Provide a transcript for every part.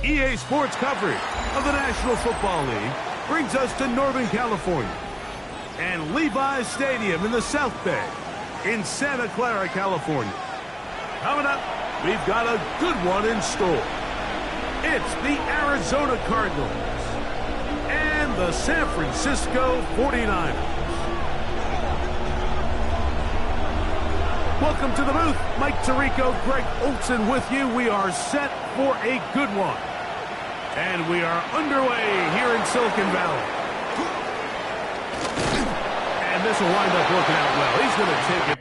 EA Sports coverage of the National Football League brings us to Northern California and Levi's Stadium in the South Bay in Santa Clara, California. Coming up, we've got a good one in store. It's the Arizona Cardinals and the San Francisco 49ers. Welcome to the booth. Mike Tirico, Greg Olson with you. We are set for a good one. And we are underway here in Silicon Valley. And this will wind up working out well. He's going to take it.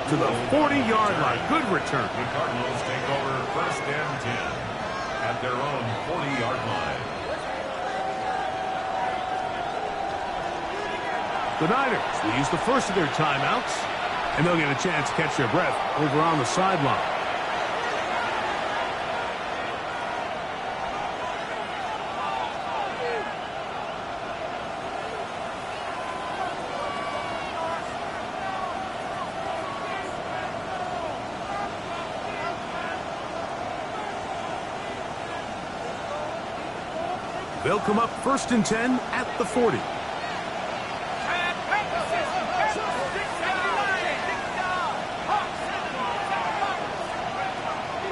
To the 40-yard line. Good return. The Cardinals take over first and 10 at their own 40-yard line. The Niners will use the first of their timeouts, and they'll get a chance to catch their breath over on the sideline. They'll come up first and 10 at the 40.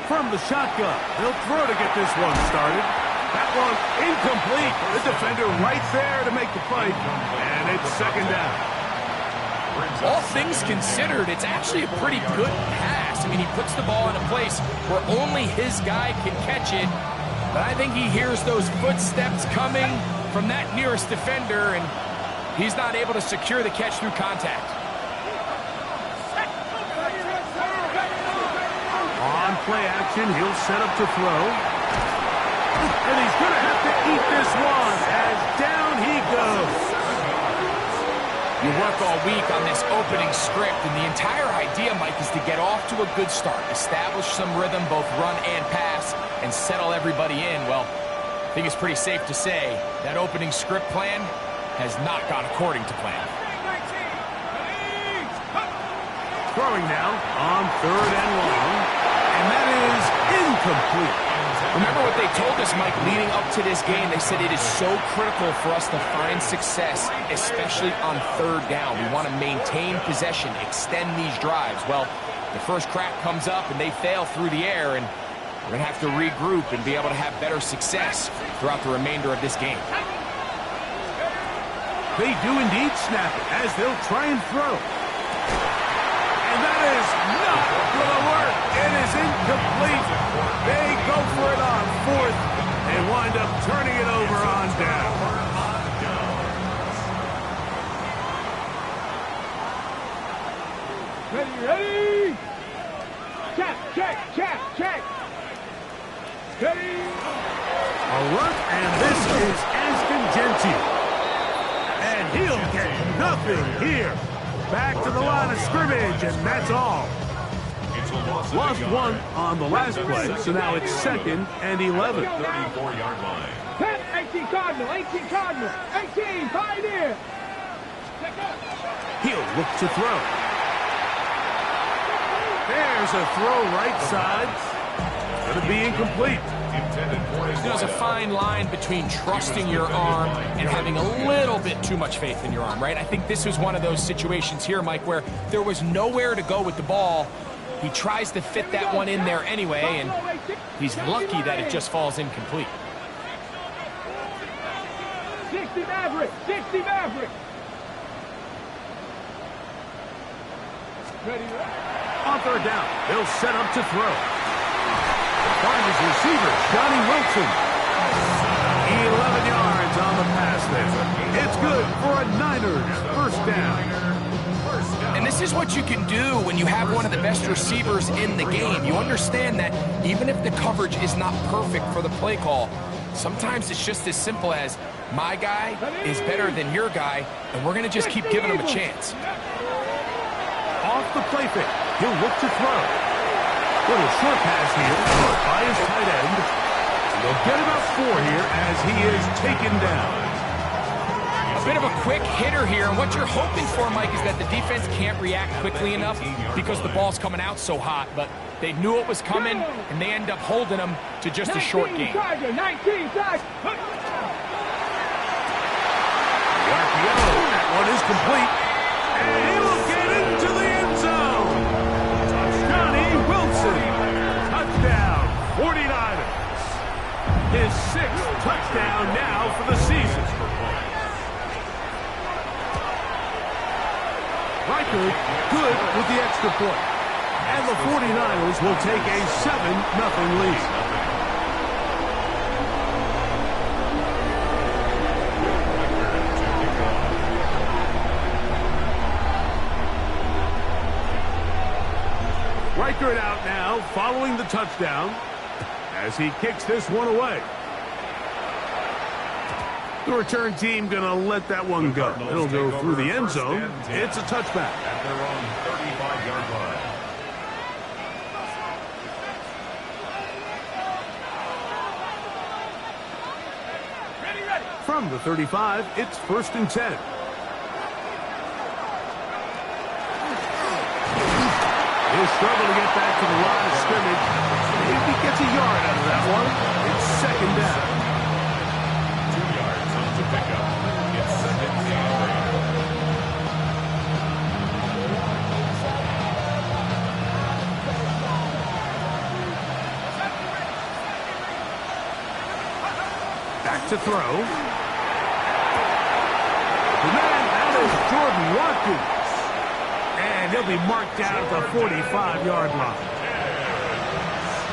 From the shotgun, they'll throw to get this one started. That one incomplete. The defender right there to make the play, and it's second down. All things considered, it's actually a pretty good pass. I mean, he puts the ball in a place where only his guy can catch it. But I think he hears those footsteps coming from that nearest defender, and he's not able to secure the catch through contact. On play action, he'll set up to throw. And he's going to have to eat this one as down he goes. You work all week on this opening script, and the entire idea, Mike, is to get off to a good start, establish some rhythm, both run and pass, and settle everybody in. Well, I think it's pretty safe to say that opening script plan has not gone according to plan. Throwing now on third and long, and that is incomplete. Remember what they told us, Mike, leading up to this game? They said it is so critical for us to find success, especially on third down. We want to maintain possession, extend these drives. Well, the first crack comes up, and they fail through the air, and we're going to have to regroup and be able to have better success throughout the remainder of this game. They do indeed snap it as they'll try and throw. And that is not going to work. It is incomplete. They go for it on fourth and wind up turning it over on down. Ready? Check. Ready? A run, and this is Aston Gentile. And he'll get nothing here. Back to the line of scrimmage, and that's all. Lost one on the last play, so now it's second and 11. 34-yard line. 18 Cardinal, 18 Pioneer. He'll look to throw. There's a throw right side. Going to be incomplete. There's a fine line between trusting your arm and having a little bit too much faith in your arm, right? I think this was one of those situations here, Mike, where there was nowhere to go with the ball. He tries to fit that one in there anyway, and he's lucky that it just falls incomplete. 60 Maverick. Ready? On third down, they'll set up to throw. Cardinals receiver, Johnny Wilson. 11 yards on the pass there. It's good for a Niners first down. And this is what you can do when you have one of the best receivers in the game. You understand that even if the coverage is not perfect for the play call, sometimes it's just as simple as my guy is better than your guy, and we're going to just keep giving him a chance. off the play fake. He'll look to throw. Little short pass here, caught by his tight end. And they'll get about 4 here as he is taken down. A bit of a quick hitter here, and what you're hoping for, Mike, is that the defense can't react quickly enough because the ball's coming out so hot, but they knew it was coming, and they end up holding them to just a short game. 19 Tiger. The RPO, that one is complete, and he will get into the end zone. Johnny Wilson, touchdown, 49ers. His 6th touchdown now for the season. Riker good with the extra point. And the 49ers will take a 7-0 lead. Riker it out now following the touchdown as he kicks this one away. The return team going to let that one go. It'll go through the end zone. It's a touchback. At their own 35-yard line. From the 35, it's 1st and 10. He'll struggle to get back to the line of scrimmage. If he gets a yard out of that one, it's 2nd down. 2 yards on the pickup. It's 2nd and 8. Back to throw. The man, that is Jordan Watkins. And he'll be marked down at the 45-yard line.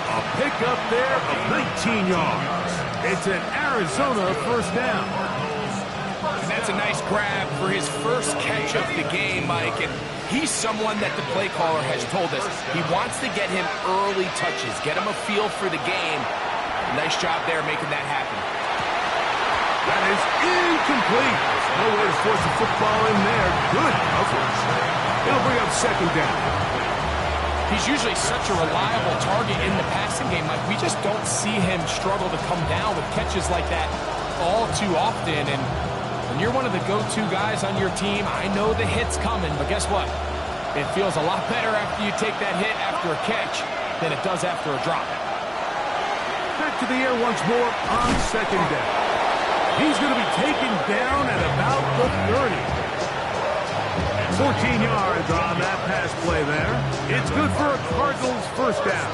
A pickup there of 19 yards. It's an Arizona 1st down. And that's a nice grab for his first catch of the game, Mike. And he's someone that the play caller has told us he wants to get him early touches, get him a feel for the game. Nice job there making that happen. That is incomplete. No way to force the football in there. Good coverage. It'll bring up 2nd down. He's usually such a reliable target in the passing game, Mike. We just don't see him struggle to come down with catches like that all too often. And when you're one of the go-to guys on your team, I know the hit's coming, but guess what? It feels a lot better after you take that hit after a catch than it does after a drop. Back to the air once more on 2nd down. He's going to be taken down at about the 30. 14 yards on that pass play there. It's good for a Cardinals 1st down.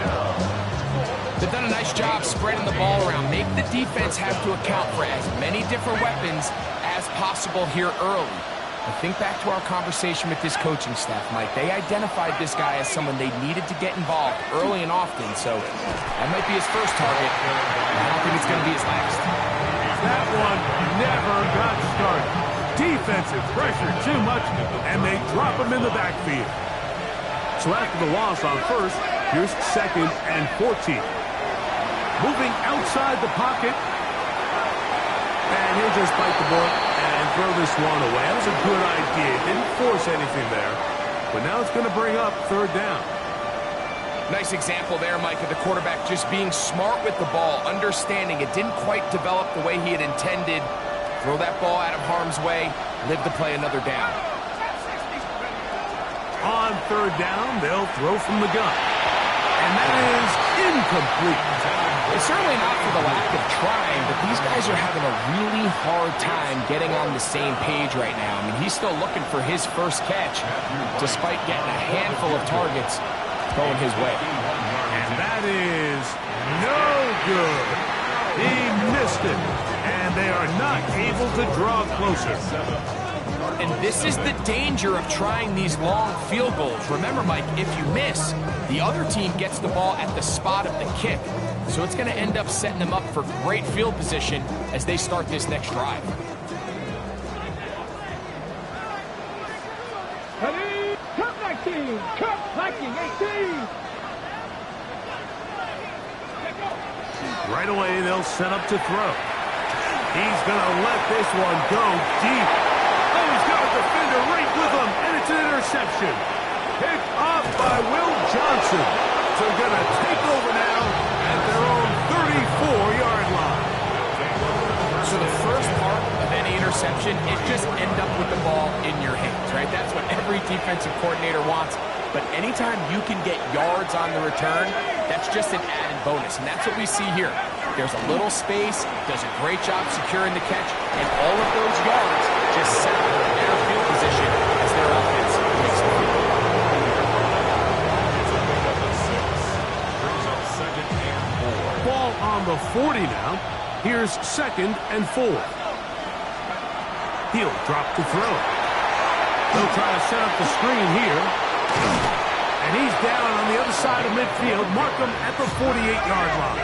They've done a nice job spreading the ball around. Make the defense have to account for as many different weapons as possible here early. I think back to our conversation with this coaching staff, Mike. They identified this guy as someone they needed to get involved early and often, so that might be his first target. I don't think it's going to be his last. That one never got started. Defensive pressure too much, and they drop him in the backfield. So after the loss on 1st, here's 2nd and 14. Moving outside the pocket, and he'll just bite the bullet and throw this one away. That was a good idea. Didn't force anything there, but now it's going to bring up 3rd down. Nice example there, Mike, of the quarterback just being smart with the ball, understanding it didn't quite develop the way he had intended. Throw that ball out of harm's way, live to play another down. On 3rd down, they'll throw from the gun. And that is incomplete. It's certainly not for the lack of trying, but these guys are having a really hard time getting on the same page right now. I mean, he's still looking for his first catch, despite getting a handful of targets going his way. And that is no good. He missed it, and they are not able to draw closer. And this is the danger of trying these long field goals. Remember, Mike, if you miss, the other team gets the ball at the spot of the kick. So it's going to end up setting them up for great field position as they start this next drive. Ready? Cup 19. Cup 18. Right away, they'll set up to throw. He's going to let this one go deep. Oh, he's got a defender right with him, and it's an interception. Picked Johnson. So going to take over now at their own 34-yard line. So the first part of any interception is just end up with the ball in your hands, right? That's what every defensive coordinator wants. But anytime you can get yards on the return, that's just an added bonus. And that's what we see here. There's a little space, does a great job securing the catch, and all of those yards just set up a better field position as their offense makes the field. Ball on the 40 now. Here's 2nd and 4. He'll drop to throw. They'll try to set up the screen here. And he's down on the other side of midfield. Mark him at the 48-yard line.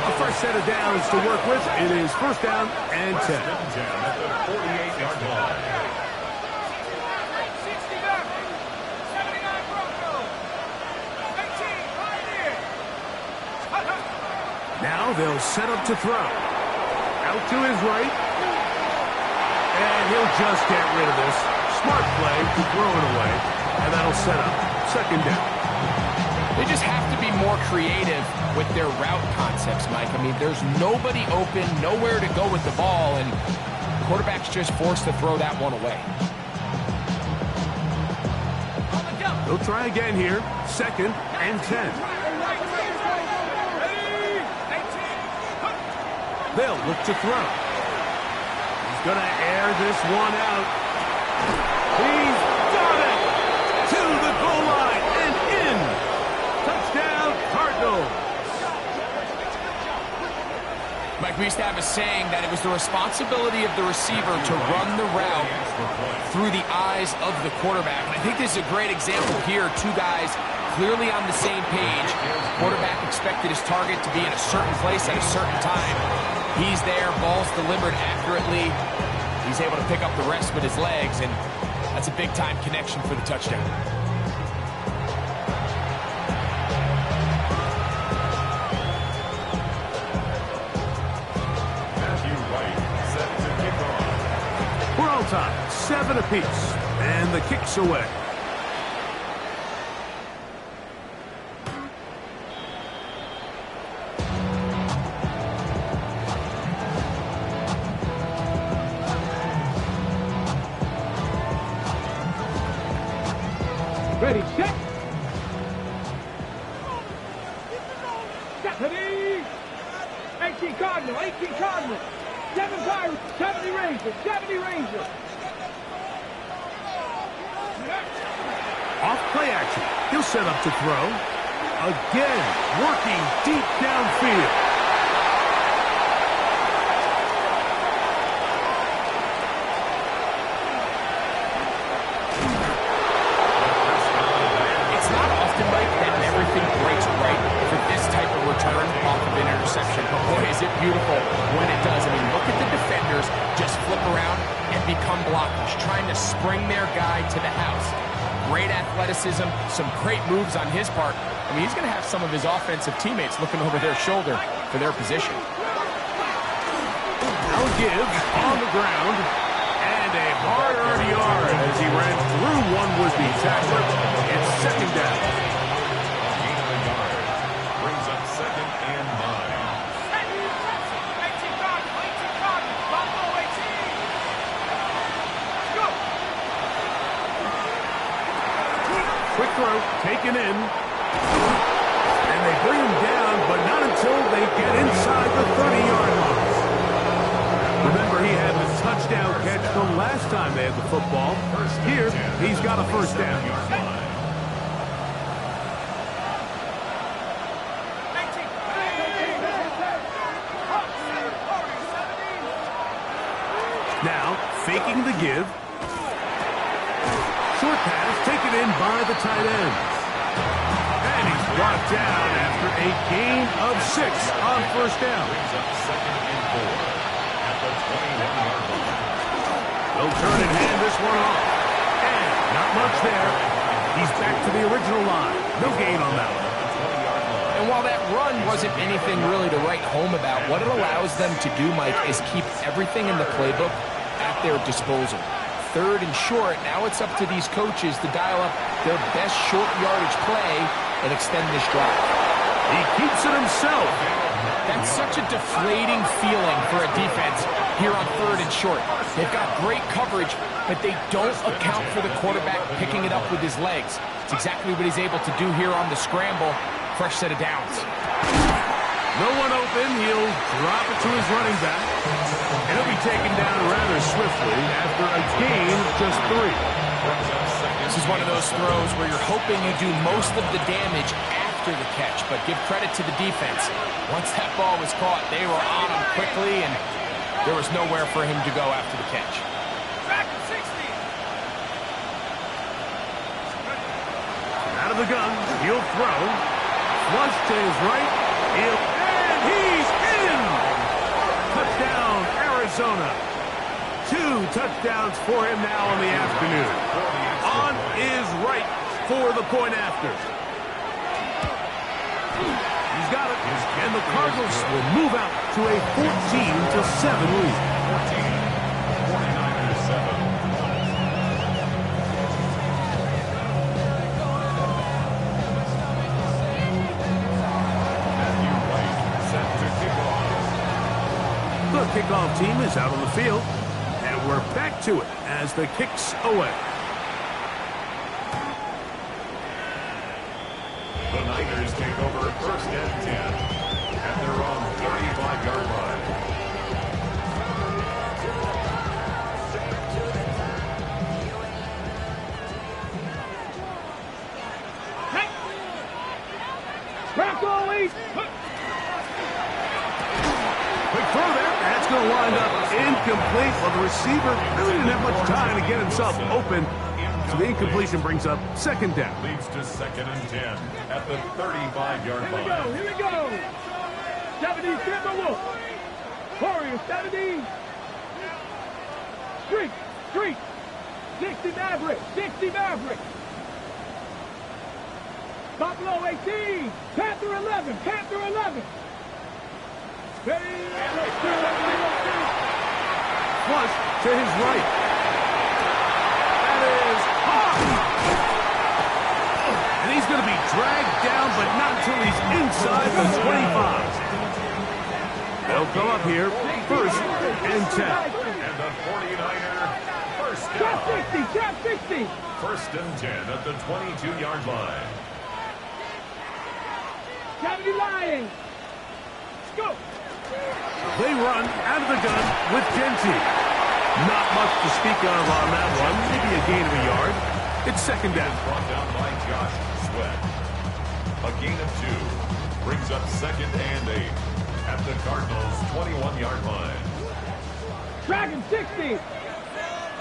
A fresh set of downs to work with. It is 1st down and 10. At the 48-yard line. Now they'll set up to throw. Out to his right. And he'll just get rid of this. Smart play to throw it away. And that'll set up 2nd down. They just have to be more creative with their route concepts, Mike. I mean, there's nobody open, nowhere to go with the ball, and the quarterback's just forced to throw that one away. They'll try again here. 2nd and 10. They'll look to throw. He's going to air this one out. He's got it! To the goal line and in. Touchdown, Cardinals. Mike, we used to have a saying that it was the responsibility of the receiver to run the route through the eyes of the quarterback. And I think this is a great example here. Two guys clearly on the same page. Quarterback expected his target to be in a certain place at a certain time. He's there, ball's delivered accurately. He's able to pick up the rest with his legs, and that's a big-time connection for the touchdown. Set to kick off. We're all tied, 7 apiece, and the kick's away. Ready, set. Ready. 18 Cardinal, 18 Cardinal. 7 Pirates, 70 Rangers, 70 Rangers. Off play action. He'll set up to throw. Again, working deep downfield. It's not often, Mike, that everything breaks right for this type of return off of an interception. But boy, is it beautiful when it does. I mean, look at the defenders just flip around and become blockers, trying to spring their guy to the house. Great athleticism, some great moves on his part. I mean, he's going to have some of his offensive teammates looking over their shoulder for their position. Now Gibbs on the ground. And a hard-earned yard as he ran through one would-be tackler. It's 2nd down. Gain of a yard. Brings up 2nd and 9. Quick throw, taken in. And they bring him down, but not until they get inside the 30-yard line. Remember, he had the touchdown catch the last time they had the football. Here, he's got a 1st down. Now, faking the give. Short pass taken in by the tight end. And he's brought down after a gain of 6 on 1st down. Brings up 2nd and 4 at the 21-yard line. They'll turn and hand this one off. And not much there. He's back to the original line. No gain on that one. And while that run wasn't anything really to write home about, what it allows them to do, Mike, is keep everything in the playbook at their disposal. 3rd and short. Now it's up to these coaches to dial up their best short yardage play and extend this drive. He keeps it himself. That's such a deflating feeling for a defense here on 3rd and short. They've got great coverage, but they don't account for the quarterback picking it up with his legs. It's exactly what he's able to do here on the scramble. Fresh set of downs. No one open. He'll drop it to his running back. And he'll be taken down rather swiftly after a gain of just 3. This is one of those throws where you're hoping you do most of the damage after the catch, but give credit to the defense. Once that ball was caught, they were on him quickly, and there was nowhere for him to go after the catch. Back to 60. Out of the gun, he'll throw. Flush to his right. And he's in! Touchdown, Arizona. 2 touchdowns for him now in the afternoon. On is right for the point after. He's got it. And the Cardinals will move out to a 14-7 lead. 49-7. The kickoff team is out on the field, and we're back to it as the kick's away. The Niners take over 1st and 10 at their own 35-yard line. Hey! Crack all eight. Quick throw there. That's going to wind up incomplete. Well, the receiver really didn't have much time to get himself open. So the incompletion brings up 2nd down. Leads to 2nd and 10 at the 35-yard Here we line. go, here we go. 70 Timberwolf. Warriors 70. Streak. 60 Maverick, 60 Maverick. Buffalo 18. Panther 11, Panther 11. Ready. Flush to his right. That is hard. And he's going to be dragged down, but not until he's inside the 25. They'll come up here, 1st and 10. And the 49er first Trap down. 60, trap 60. 1st and 10 at the 22-yard line. 70 Lions. Let's go. They run out of the gun with Genty. Not much to speak of on that one. Maybe a gain of a yard. It's 2nd down. Brought down by Josh Sweat. A gain of 2 brings up 2nd and 8 at the Cardinals' 21-yard line. Dragon 60.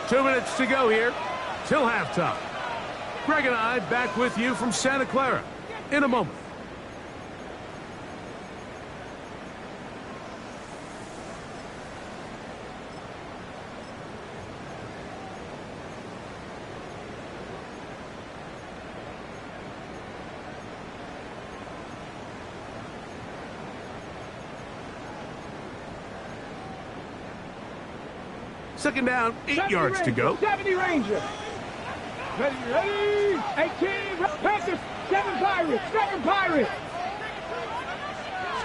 2 minutes to go here till halftime. Greg and I back with you from Santa Clara in a moment. Second down, 8 yards to go. 70 Ranger. Ready. 18. Panthers. 7 Pirates. 7 Pirates.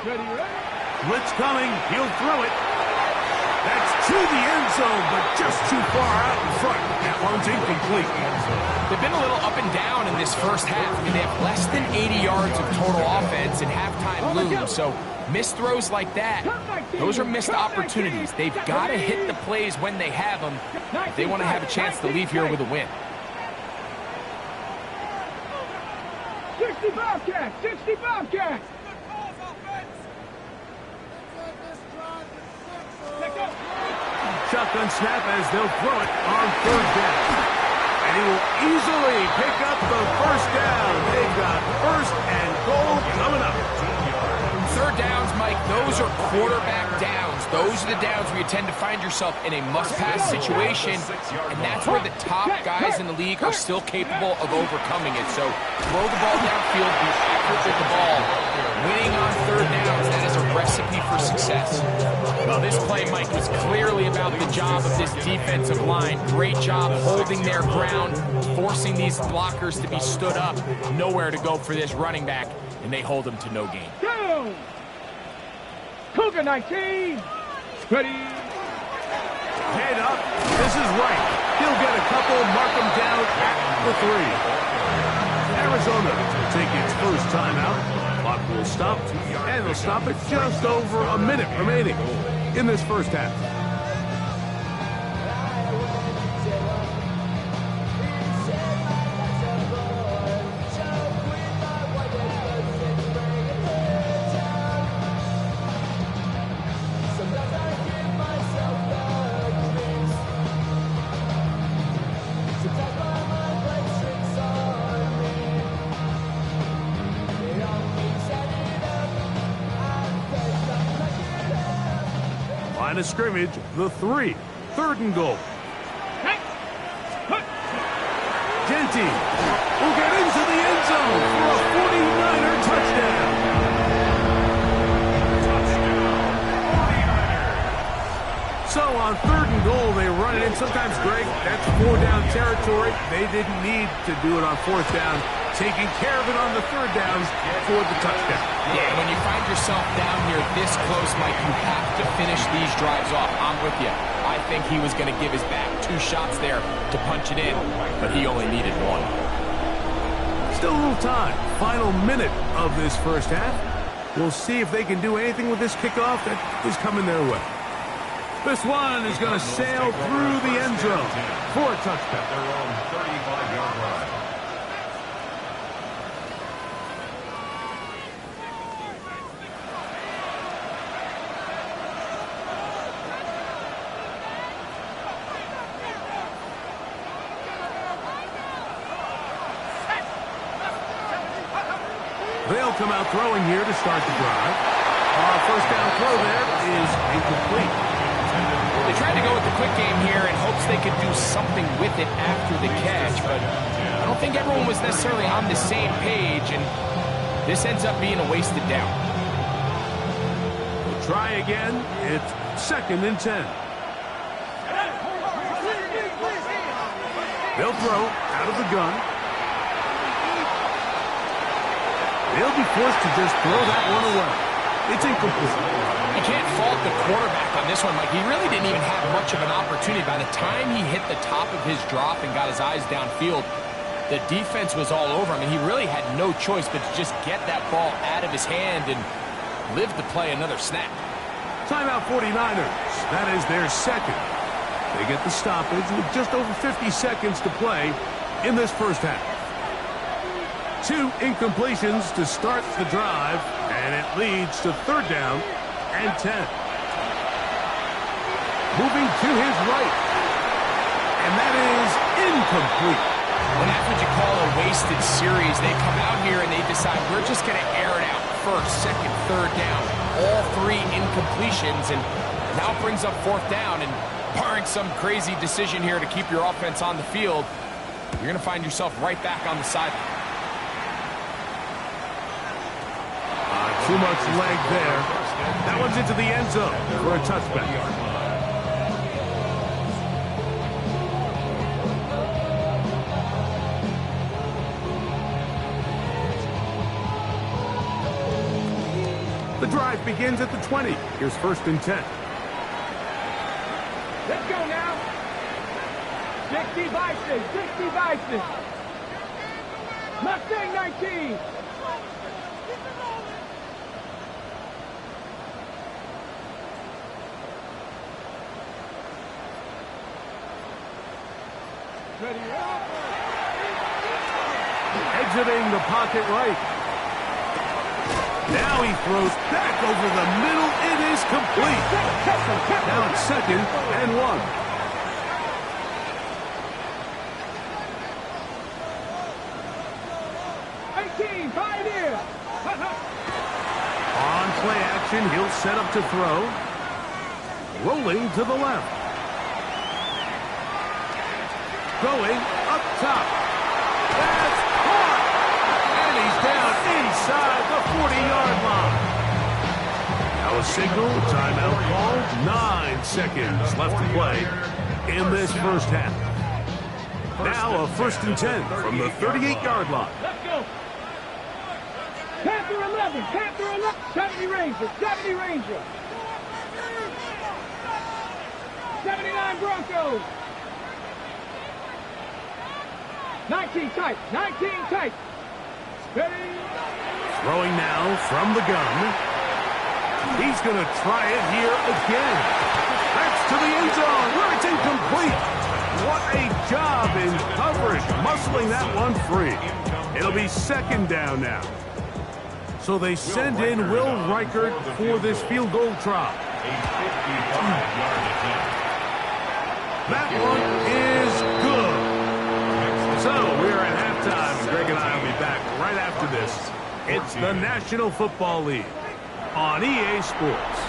Ready. Blitz coming. He'll throw it. That's to the end zone, but just too far out in front. That one's incomplete. They've been a little up and down in this first half. I mean, they have less than 80 yards of total offense and halftime lose. So missed throws like that, those are missed opportunities. They've got to hit the plays when they have them if they want to have a chance to leave here with a win. 60 Bobcats. 60 Bobcats. Shotgun snap as they'll throw it on 3rd down. And he will easily pick up the 1st down. They've got 1st and goal coming up. 3rd downs, Mike, those are quarterback downs. those are the downs where you tend to find yourself in a must-pass situation, and that's where the top guys in the league are still capable of overcoming it. So throw the ball downfield, be accurate with the ball. Winning on third downs, that is a recipe for success. Well, this play, Mike, was clearly about the job of this defensive line. Great job holding their ground, forcing these blockers to be stood up. Nowhere to go for this running back, and they hold him to no gain. Down. Cougar 19. Ready. Head up. This is right. He'll get a couple, mark him down at the 3. Arizona will take its first timeout. Clock will stop, and they'll stop it just over a minute remaining in this first half. Line of scrimmage, the 3. 3rd and goal. Genty will get into the end zone for a 49er touchdown. So on 3rd and goal, they run it in. Sometimes, Greg, that's 4-down territory. They didn't need to do it on 4th down. Taking care of it on the 3rd downs for the touchdown. Yeah, when you find yourself down here this close, Mike, you have to finish these drives off. I'm with you. I think he was going to give his back 2 shots there to punch it in, but he only needed 1. Still a little time. Final minute of this first half. We'll see if they can do anything with this kickoff that is coming their way. This one is going to sail through the end zone for a touchdown. Their own 35-yard line. They'll come out throwing here to start the drive. Our first down throw there is incomplete. They tried to go with the quick game here in hopes they could do something with it after the catch, but I don't think everyone was necessarily on the same page, and this ends up being a wasted down. We'll try again. It's 2nd and 10. They'll throw out of the gun. They'll be forced to just throw that one away. It's incomplete. You can't fault the quarterback on this one, Mike. He really didn't even have much of an opportunity. By the time he hit the top of his drop and got his eyes downfield, the defense was all over him, and he really had no choice but to just get that ball out of his hand and live to play another snap. Timeout 49ers. That is their 2nd. They get the stoppage with just over 50 seconds to play in this first half. 2 incompletions to start the drive, and it leads to 3rd down and 10. Moving to his right, and that is incomplete. Well, that's what you call a wasted series. They come out here and they decide we're just going to air it out. 1st, 2nd, 3rd down. All 3 incompletions, and now it brings up 4th down, and barring some crazy decision here to keep your offense on the field, you're going to find yourself right back on the sideline. Too much leg there. That one's into the end zone for a touchback. The drive begins at the 20. Here's 1st and 10. Let's go now. 60 Bison. 60 Bison. Mustang 19. Ready up. Exiting the pocket right. Now he throws back over the middle. It is complete. Now it's 2nd and 1. On play action, he'll set up to throw. rolling to the left. Going up top. That's caught. And he's down inside the 40-yard line. Now a signal, timeout called. 9 seconds left to play in this first half. Now a 1st and 10 from the 38-yard line. Let's go. Panther 11, Panther 11. 70 Rangers, 70 Rangers. 79 Broncos. 19 tight, 19 tight. Ready. Throwing now from the gun. He's going to try it here again. That's to the end zone where it's incomplete. What a job in coverage, muscling that one free. It'll be 2nd down now. So they send in Will Reichert for this field goal try. That one is good. So we're at halftime. Greg and I will be back right after this. It's the National Football League on EA Sports.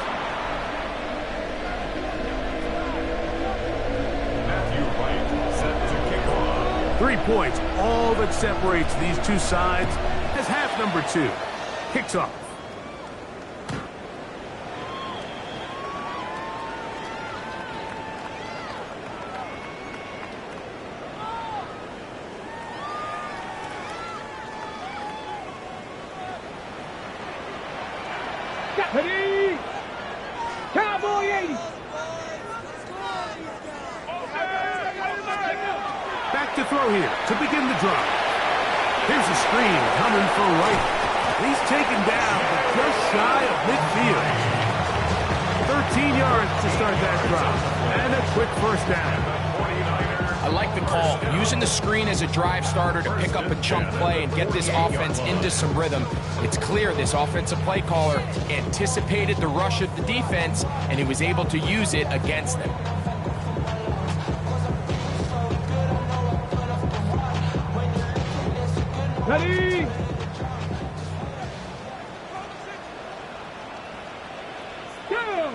3 points, all that separates these two sides as half number 2 kicks off. Ready. Cowboy 80. Back to throw here to begin the drive. Here's a screen coming for Wright. He's taken down but just shy of midfield. 13 yards to start that drive. And a quick 1st down. I like the call. Using the screen as a drive starter to pick up a chunk play and get this offense into some rhythm. It's clear this offensive play caller anticipated the rush of the defense, and he was able to use it against them. Ready. Go.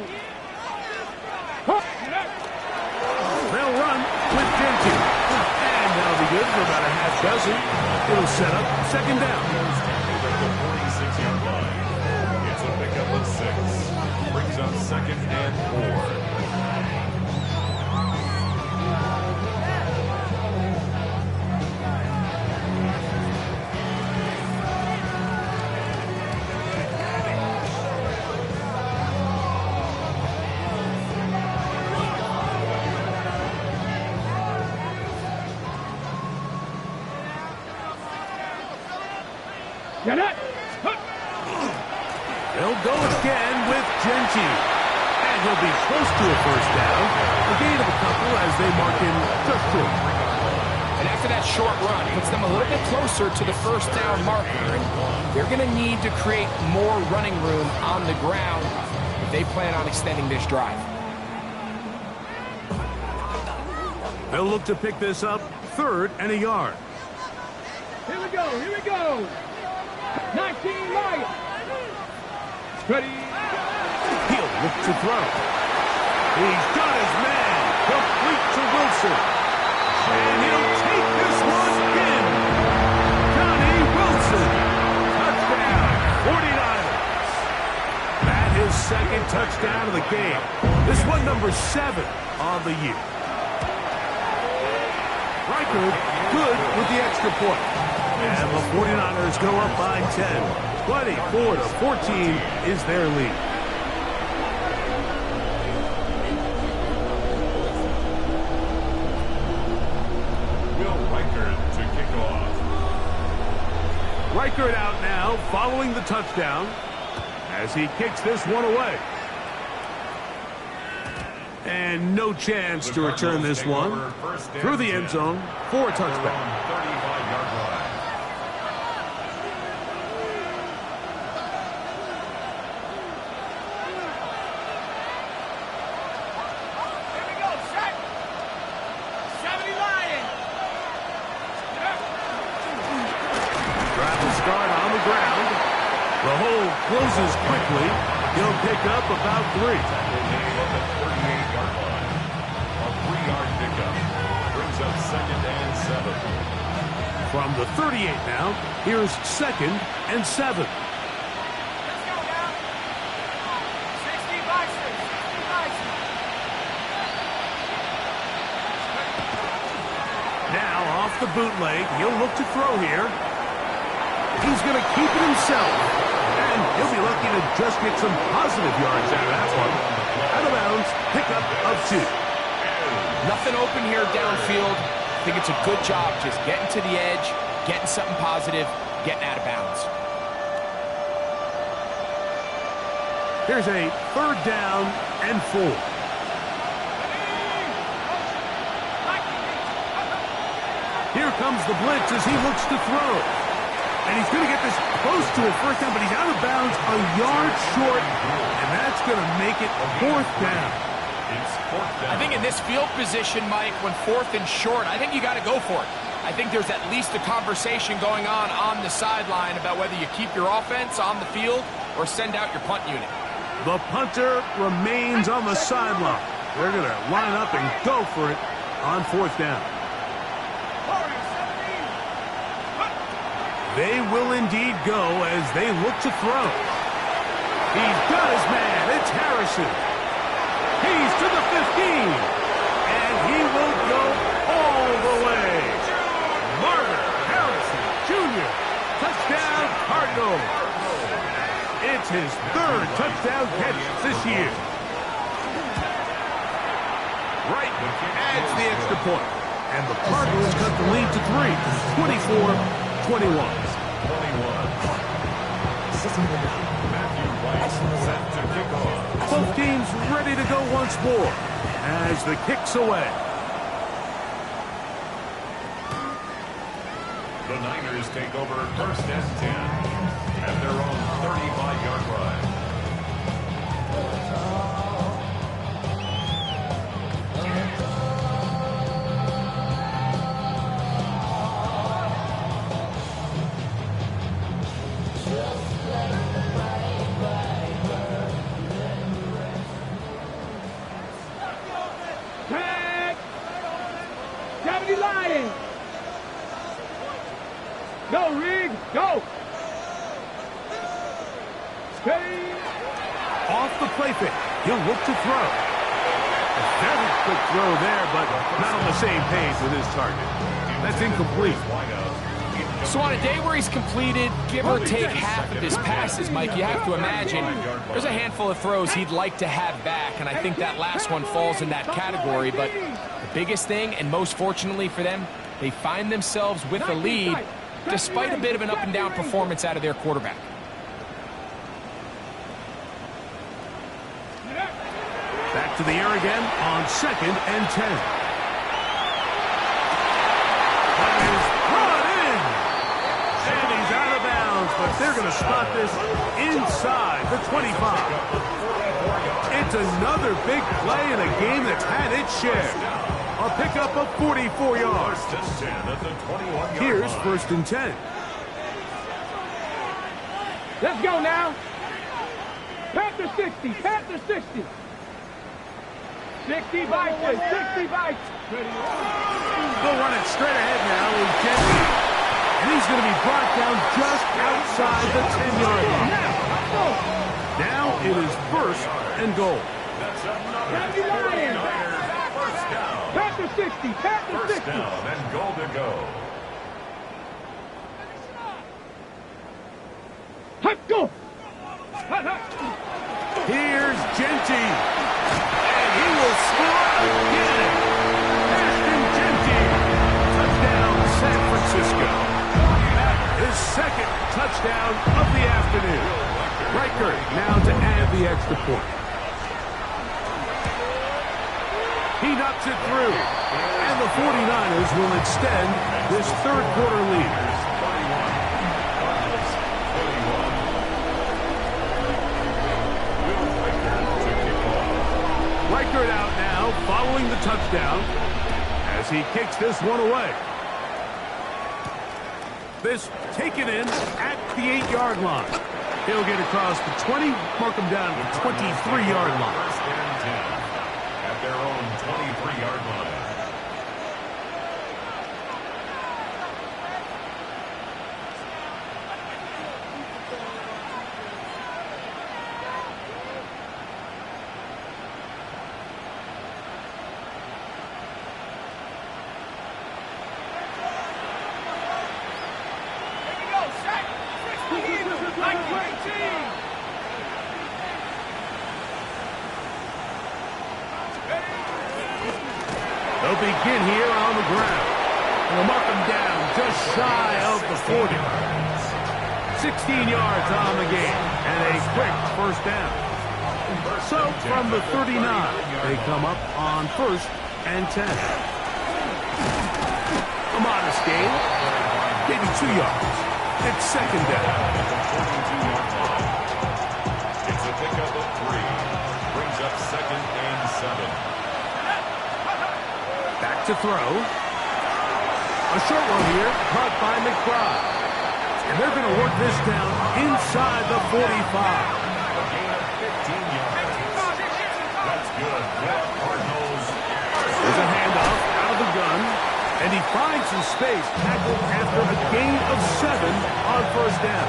They'll run with Genty. And that'll be good for about a half dozen. It'll set up 2nd down. At the 46-yard line. It's a pickup of 6. Brings up 2nd and 4. Get it. They'll go again with Genty. And he'll be close to a 1st down. A gain of a couple as they mark him just short. And after that short run, puts them a little bit closer to the 1st down marker. And they're going to need to create more running room on the ground if they plan on extending this drive. They'll look to pick this up 3rd and a yard. Here we go, here we go. 19 Lions. Ready. He'll look to throw. He's got his man. Complete to Wilson. And he'll take this one in. Johnny Wilson. Touchdown. 49ers. That is 2nd touchdown of the game. This one number 7 on the year. Reichert good with the extra point. And the 49ers go up by 10. 24-14 is their lead. Will Reichert to kick off. Reichert out now following the touchdown as he kicks this one away. And no chance to return this one through the end zone for a touchback. 35-yard line. Drive will start on the ground. The hole closes quickly. He'll pick up about 3. Tackle game of the 38-yard line. A 3-yard pickup brings up 2nd and 7. From the 38 now, here's 2nd and 7. Now off the bootleg, he'll look to throw here. He's going to keep it himself. And he'll be lucky to just get some positive yards out of that one. Out of bounds, pickup of 2. Nothing open here downfield. I think it's a good job just getting to the edge, getting something positive, getting out of bounds. Here's a 3rd down and 4. Here comes the blitz as he looks to throw. And he's going to get this close to a 1st down, but he's out of bounds a yard short. And that's going to make it 4th down. It's 4th down. I think in this field position, Mike, when 4th and short, I think you got to go for it. I think there's at least a conversation going on the sideline about whether you keep your offense on the field or send out your punt unit. The punter remains on the sideline. They're going to line up and go for it on 4th down. They will indeed go as they look to throw. He's got his man. It's Harrison. He's to the 15. And he will go all the way. Marvin Harrison Jr. Touchdown Cardinals. It's his 3rd touchdown catch this year. Wright adds the extra point. And the Cardinals cut the lead to 3, 24-21. Matthew Rice set to kick off. Both teams ready to go once more as the kick's away. The Niners take over 1st and 10 at their own 35-yard line. Go, Rig! Go! Stay! Off the play fake. He'll look to throw. A very quick throw there, but not on the same page with his target. That's incomplete. So on a day where he's completed, give or take half of his passes, Mike, you have to imagine there's a handful of throws he'd like to have back, and I think that last one falls in that category. But the biggest thing, and most fortunately for them, they find themselves with a lead despite a bit of an up-and-down performance out of their quarterback. Back to the air again on 2nd and 10. That is brought in. And he's out of bounds, but they're going to spot this inside the 25. It's another big play in a game that's had its share. A pickup of 44 yards. Here's 1st and 10. Let's go now. Panther 60. Panther 60. 60 Vikings. 60 Vikings. They'll run it straight ahead now with Jenny. And he's going to be brought down just outside the 10-yard line. Now it is 1st and goal. Panther 60. Panther 60. 1st down and goal to go. Let's go. Here's Genty. And he will score again. Ashton Genty. Touchdown, San Francisco. His 2nd touchdown of the afternoon. Reichert now to add the extra point. He knocks it through. And the 49ers will extend this 3rd quarter lead. Reichert out now following the touchdown as he kicks this one away. This taken in at the 8-yard line. He'll get across the 20, mark him down at the 23-yard line. First and 10 at their own 23-yard line. They'll begin here on the ground. They'll mark them down just shy of the 40. 16 yards on the game and a quick first down. So from the 39, they come up on 1st and 10. A modest gain, maybe 2 yards. It's 2nd down. It's a pickup of 3. Brings up 2nd and 7. Back to throw. A short one here, caught by McBride. And they're going to work this down inside the 45. A gain of 15 yards. That's good. Cardinals. There's a handoff out of the gun. And he finds some space, tackled after a gain of 7 on 1st down.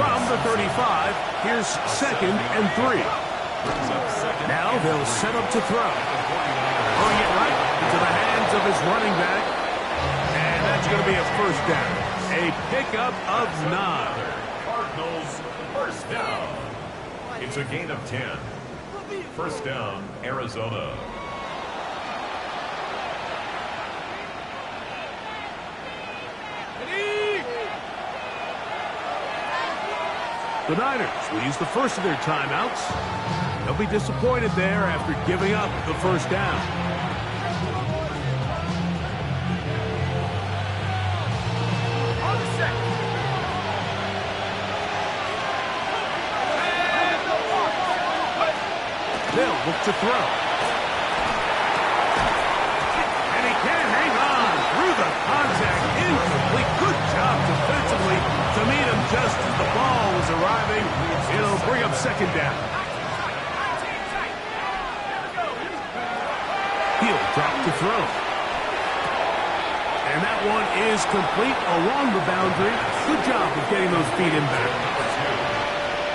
From the 35, here's 2nd and 3. Now they'll set up to throw. Throwing it right into the hands of his running back. And that's going to be a 1st down. A pickup of 9. Cardinals first down. It's a gain of 10. 1st down, Arizona. The Niners will use the first of their timeouts. They'll be disappointed there after giving up the 1st down. On the second. They'll look to throw. And he can hang on through the contact. Incomplete. Good job defensively to meet him just as the ball was arriving. It'll bring up 2nd down. He'll drop to throw. And that one is complete along the boundary. Good job of getting those feet in back.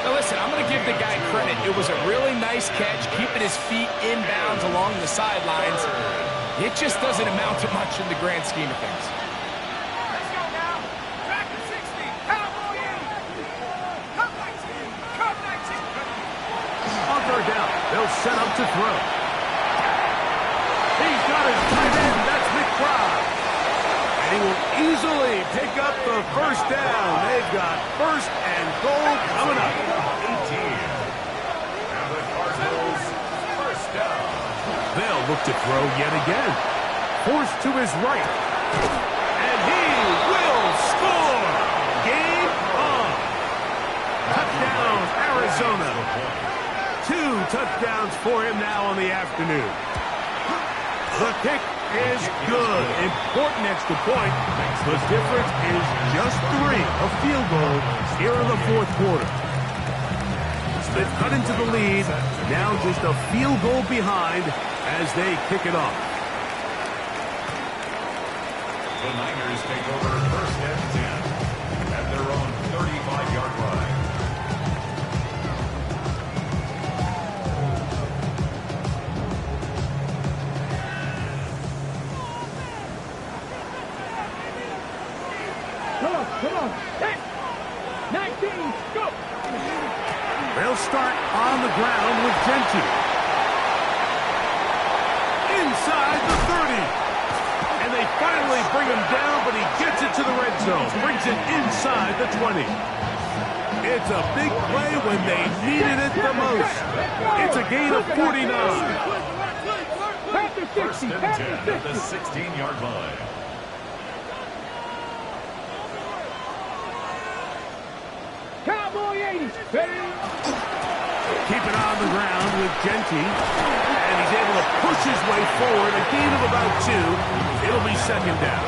Now listen, I'm going to give the guy credit. It was a really nice catch, keeping his feet inbounds along the sidelines. It just doesn't amount to much in the grand scheme of things. Let's go now. Track at 60. Cowboy 80. Come 19. Come 19. On 3rd down, they'll set up to throw. He's got his tight end. That's McBride. And he will easily pick up the 1st down. They've got 1st and goal coming up. 18. And the Cardinals first down. They'll look to throw yet again. Forced to his right. And he will score. Game on. Touchdown, Arizona. 2 touchdowns for him now on the afternoon. The kick is good. Important extra point. The difference is just 3. A field goal here in the 4th quarter. So they've cut into the lead. Now just a field goal behind as they kick it off. The Niners take over 1st and 10 at their own 35-yard line. Come on. 10. 19. Go. They'll start on the ground with Gentry. Inside the 30. And they finally bring him down, but he gets it to the red zone. Brings it inside the 20. It's a big play when they needed it the most. It's a gain of 49. Pass to 1st 60. and Pass 10 to at the 60. 16-yard line. Cowboy 80. Keep it on the ground with Gentry. And he's able to push his way forward. A gain of about 2. It'll be 2nd down.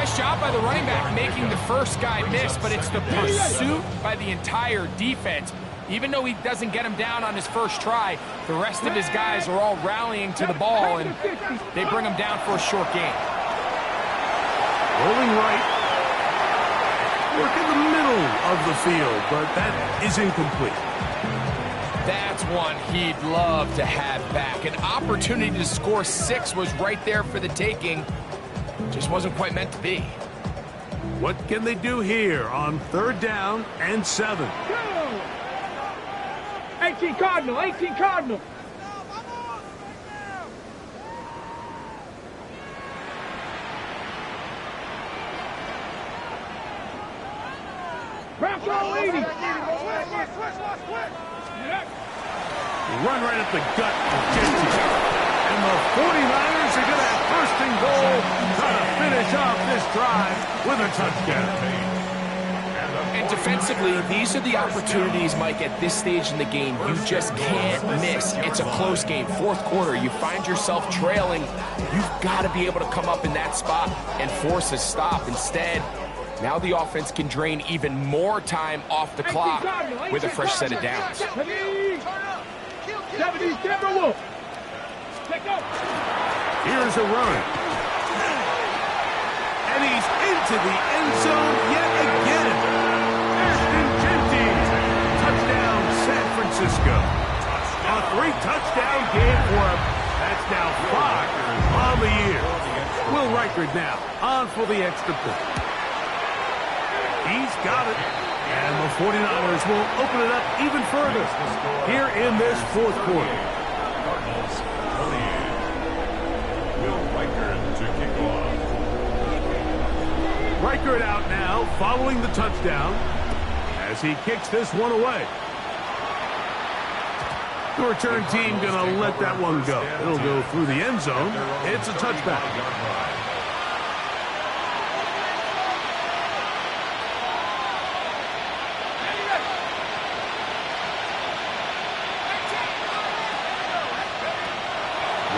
Nice job by the running back making the first guy miss, but it's the pursuit by the entire defense. Even though he doesn't get him down on his first try, the rest of his guys are all rallying to the ball, and they bring him down for a short gain. Rolling right. Work in the middle of the field, but that is incomplete. That's one he'd love to have back. An opportunity to score 6 was right there for the taking. Just wasn't quite meant to be. What can they do here on 3rd down and 7? 18 Cardinal, 18 Cardinal. Pressure 80. Run right at the gut of Genty. And the 49ers are going to have 1st and goal, trying to finish off this drive with a touchdown. And defensively, these are the opportunities, Mike, at this stage in the game you just can't miss. It's a close game, 4th quarter. You find yourself trailing. You've got to be able to come up in that spot and force a stop. Instead, now the offense can drain even more time off the clock with a fresh set of downs. 70 Timberwolf. Here's a run. And he's into the end zone yet again. Ashton Genty. Touchdown, San Francisco. A 3-touchdown game for him. That's now 5 on the year. Will Reichard now on for the extra point. He's got it. And the 49ers will open it up even further here in this 4th quarter. Cardinals 28. Will Reichard to kick off. Reichard out now, following the touchdown, as he kicks this one away. The return team going to let that one go. It'll go through the end zone. It's a touchback.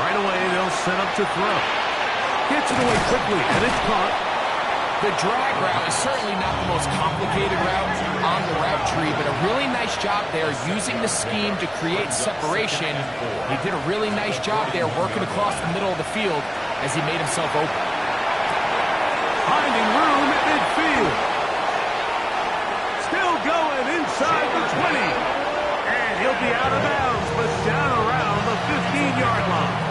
Right away, they'll set up to throw. Gets it away quickly, and it's caught. The drag route is certainly not the most complicated route on the route tree, but a really nice job there using the scheme to create separation. He did a really nice job there working across the middle of the field as he made himself open. Finding room at midfield. Still going inside the 20. And he'll be out of bounds, but down around the 15-yard line.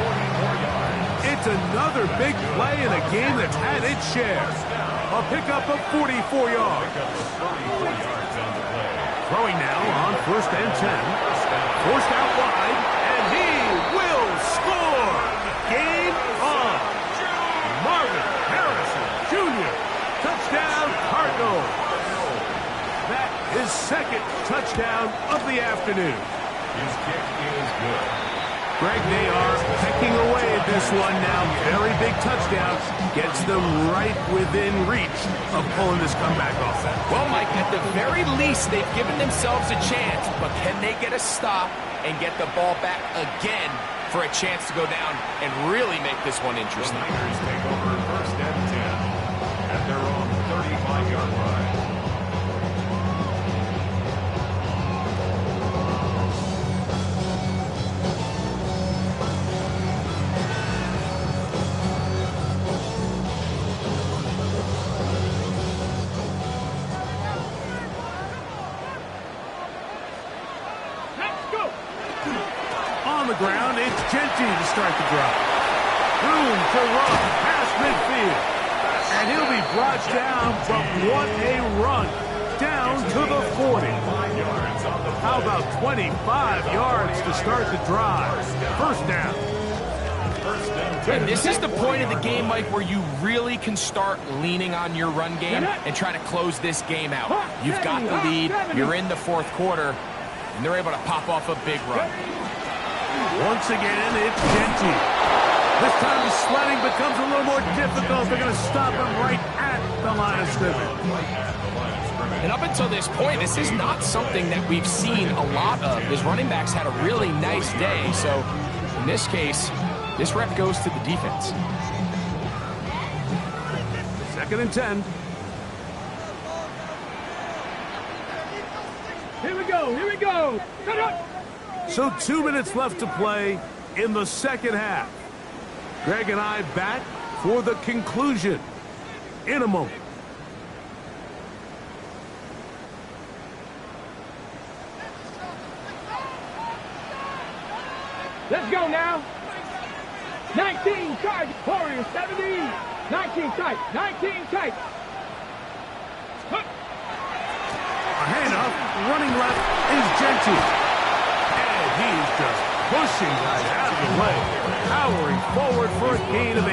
It's another big play in a game that's had its share. A pickup of 44 yards. Throwing now on 1st and 10. Forced out wide, and he will score. Game on. Marvin Harrison Jr. Touchdown Cardinals. That is 2nd touchdown of the afternoon. His kick is good. Greg, they are pecking away at this one now. Very big touchdown. Gets them right within reach of pulling this comeback off. Well, Mike, at the very least, they've given themselves a chance, but can they get a stop and get the ball back again for a chance to go down and really make this one interesting? The Niners take over 1st and 10 at their own 35-yard line. On the ground, it's Genty to start the drive. Room to run past midfield. And he'll be brought down, but what a run. Down to the 40. How about 25 yards to start the drive? 1st down. And this is the point of the game, Mike, where you really can start leaning on your run game and try to close this game out. You've got the lead, you're in the 4th quarter, and they're able to pop off a big run. Once again, it's Genty. This time the sledding becomes a little more difficult. They're going to stop him right at the line of scrimmage. And up until this point, this is not something that we've seen a lot of. His running backs had a really nice day. So in this case, this rep goes to the defense. 2nd and 10. Here we go, here we go. Cut up. So 2 minutes left to play in the second half. Greg and I back for the conclusion in a moment. Let's go now. 19 tight. Warriors 70. 19 tight. 19 tight. A handoff, running left is Genty. And he's just pushing guys out of the way, powering forward for a gain of 8.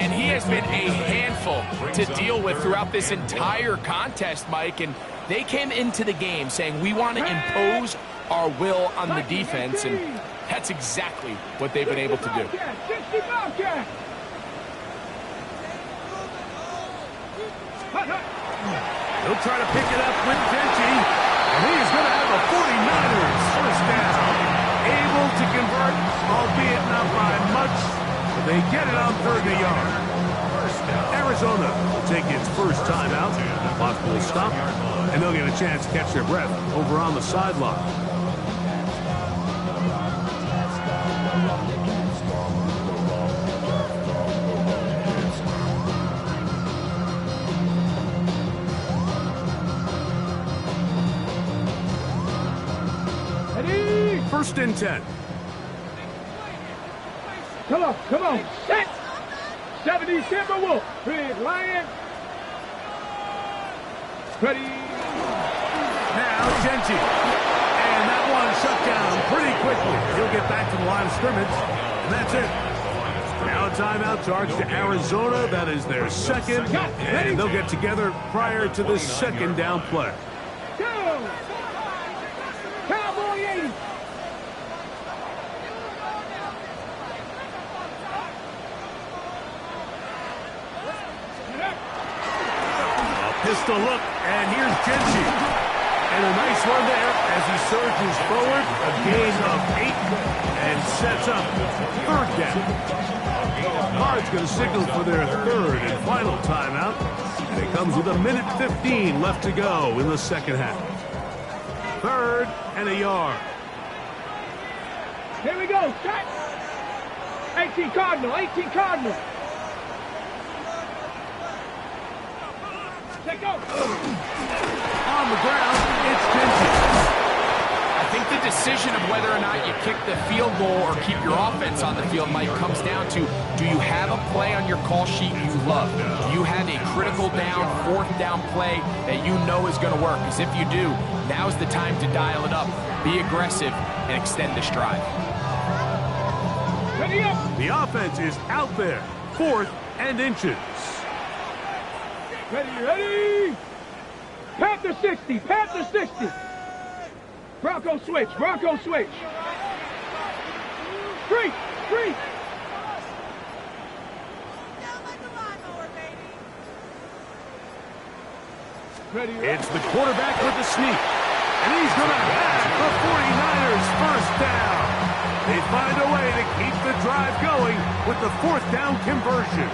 And he has been a handful to deal with throughout this entire contest, Mike. And they came into the game saying, we want to impose our will on the defense, and that's exactly what they've been able to do. He'll try to pick it up with Genty, and he's going to have a 49ers first down. Able to convert, albeit not by much, but they get it on 3rd and yard. Arizona will take its first timeout. Clock will stop, and they'll get a chance to catch their breath over on the sideline. First and 10. Come on, come on. Set. 70 Timberwolf. Big Lion. Ready. Now Genty. And that one shut down pretty quickly. He'll get back to the line of scrimmage. And that's it. Now a timeout charge to Arizona. That is their second. And they'll get together prior to the second down play. Go. Cowboy 80. Pistol look, and here's Genty. And a nice run there as he surges forward. A gain of 8 and sets up 3rd down. Card's going to signal for their 3rd and final timeout. And it comes with 1:15 left to go in the second half. 3rd and a yard. Here we go. Shot. 18 Cardinal. 18 Cardinal. Let go. On the ground, it's Genty. I think the decision of whether or not you kick the field goal or keep your offense on the field, Mike, comes down to, do you have a play on your call sheet you love? Do you have a critical down, 4th down play that you know is going to work? Because if you do, now's the time to dial it up, be aggressive, and extend this drive. Ready up. The offense is out there, 4th and inches. Ready, ready. Panther 60, Panther 60. Bronco switch, Bronco switch. Street, street. Ready, ready. It's the quarterback with the sneak. And he's going to have the 49ers first down. They find a way to keep the drive going with the 4th down conversion.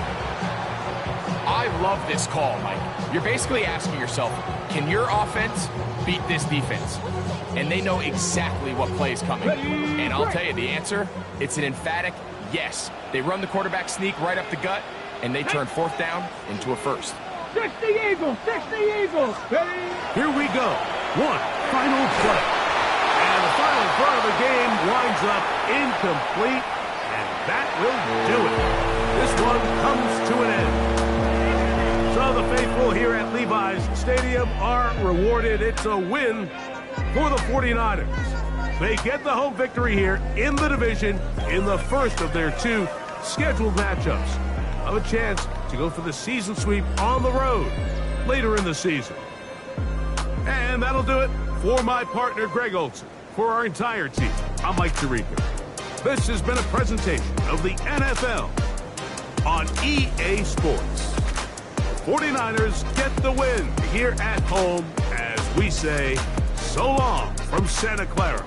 I love this call, Mike. You're basically asking yourself, can your offense beat this defense? And they know exactly what play is coming. And I'll tell you the answer, it's an emphatic yes. They run the quarterback sneak right up the gut, and they turn 4th down into a 1st. 60 Eagles, 60 Eagles. Ready. Here we go. One final play. And the final throw of the game winds up incomplete, and that will do it. This one comes to an end. So the faithful here at Levi's Stadium are rewarded. It's a win for the 49ers. They get the home victory here in the division in the first of their 2 scheduled matchups. Have a chance to go for the season sweep on the road later in the season. And that'll do it for my partner, Greg Olson. For our entire team, I'm Mike Tirico. This has been a presentation of the NFL on EA Sports. 49ers get the win here at home as we say so long from Santa Clara.